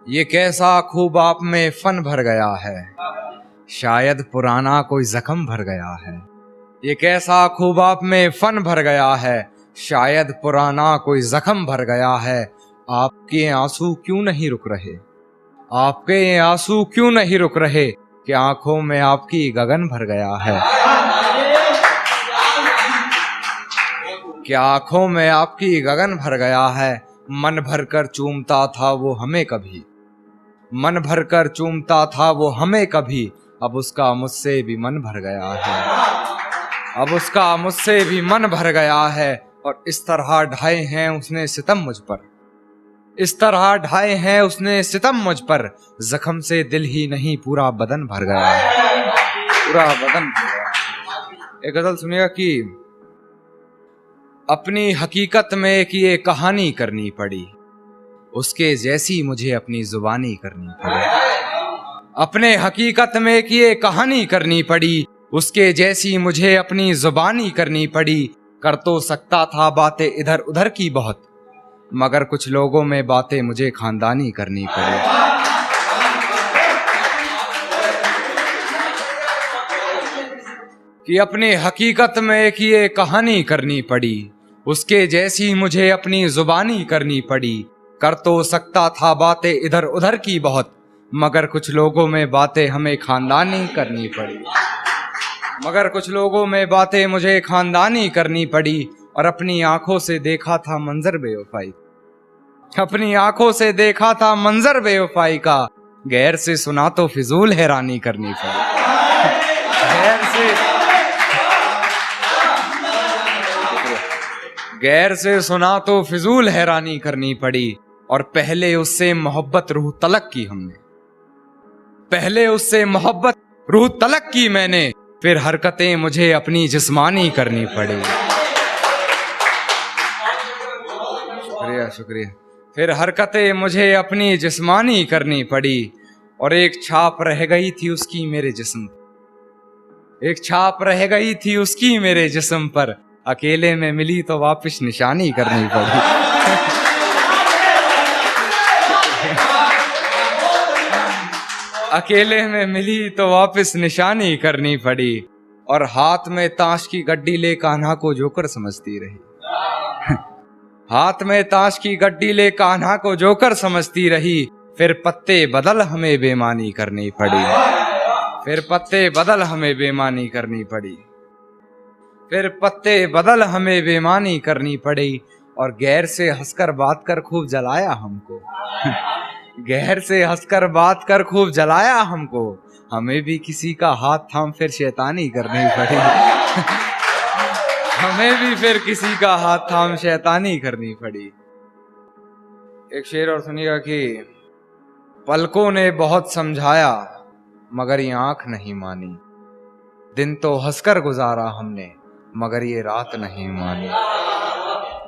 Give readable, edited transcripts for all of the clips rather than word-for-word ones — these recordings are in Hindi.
ये कैसा खूब आप में फन भर गया है, शायद पुराना कोई जख्म भर गया है। ये कैसा खूब आप में फन भर गया है, शायद पुराना कोई जख्म भर गया है। आपके आंसू क्यों नहीं रुक रहे, आपके ये आंसू क्यों नहीं रुक रहे, कि आंखों में आपकी गगन भर गया है। क्या आंखों में आपकी गगन भर गया है। मन भर कर चूमता था वो हमें कभी, मन भर कर चूमता था वो हमें कभी। अब उसका मुझसे भी मन भर गया है, अब उसका मुझसे भी मन भर गया है। और इस तरह ढाए हैं उसने सितम मुझ पर, इस तरह ढाए हैं उसने सितम मुझ पर। जख्म से दिल ही नहीं पूरा बदन भर गया है, पूरा बदन भर गया। एक गजल सुनिएगा कि अपनी हकीकत में एक ये कहानी करनी पड़ी, उसके जैसी मुझे अपनी जुबानी करनी पड़ी। अपने हकीकत में एक ये कहानी करनी पड़ी, उसके जैसी मुझे अपनी जुबानी करनी पड़ी। कर तो सकता था बातें इधर उधर की बहुत, मगर कुछ लोगों में बातें मुझे खानदानी करनी पड़ी। कि अपनी हकीकत में एक ये कहानी करनी पड़ी, उसके जैसी मुझे अपनी जुबानी करनी पड़ी। कर तो सकता था बातें इधर उधर की बहुत, मगर कुछ लोगों में बातें हमें खानदानी करनी पड़ी, मगर कुछ लोगों में बातें मुझे खानदानी करनी पड़ी। और अपनी आंखों से देखा था मंजर बेवफाई, अपनी आंखों से देखा था मंजर बेवफाई का। गैर से सुना तो फिजूल हैरानी करनी पड़ी, गैर से सुना तो फिजूल हैरानी करनी पड़ी। और पहले उससे मोहब्बत रूह तलक की हमने, पहले उससे मोहब्बत रूह तलक की मैंने, फिर हरकतें मुझे अपनी जिस्मानी करनी पड़ी। शुक्रिया शुक्रिया। फिर हरकतें मुझे अपनी जिस्मानी करनी पड़ी। और एक छाप रह गई थी उसकी मेरे जिस्म, एक छाप रह गई थी उसकी मेरे जिस्म पर। अकेले में मिली तो वापस निशानी करनी पड़ी। अकेले में मिली तो वापस निशानी करनी पड़ी। और हाथ में ताश की गड्डी ले कान्हा को जोकर समझती रही, हाथ में ताश की गड्डी ले कान्हा को जोकर समझती रही। फिर पत्ते बदल हमें बेईमानी करनी पड़ी, फिर पत्ते बदल हमें बेईमानी करनी पड़ी, फिर पत्ते बदल हमें बेईमानी करनी पड़ी। और गैर से हंसकर बात कर खूब जलाया हमको, गैर से हंसकर बात कर खूब जलाया हमको। हमें भी किसी का हाथ थाम फिर शैतानी करनी पड़ी, हमें भी फिर किसी का हाथ थाम शैतानी करनी पड़ी। एक शेर और सुनिएगा कि पलकों ने बहुत समझाया मगर ये आंख नहीं मानी। दिन तो हंसकर गुजारा हमने मगर ये रात नहीं मानी।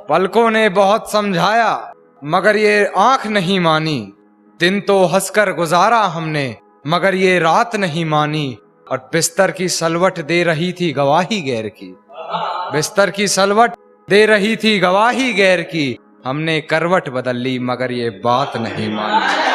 पलकों ने बहुत समझाया मगर ये आंख नहीं मानी। दिन तो हंसकर गुजारा हमने मगर ये रात नहीं मानी। और बिस्तर की सलवट दे रही थी गवाही गैर की, बिस्तर की सलवट दे रही थी गवाही गैर की। हमने करवट बदल ली मगर ये बात नहीं मानी।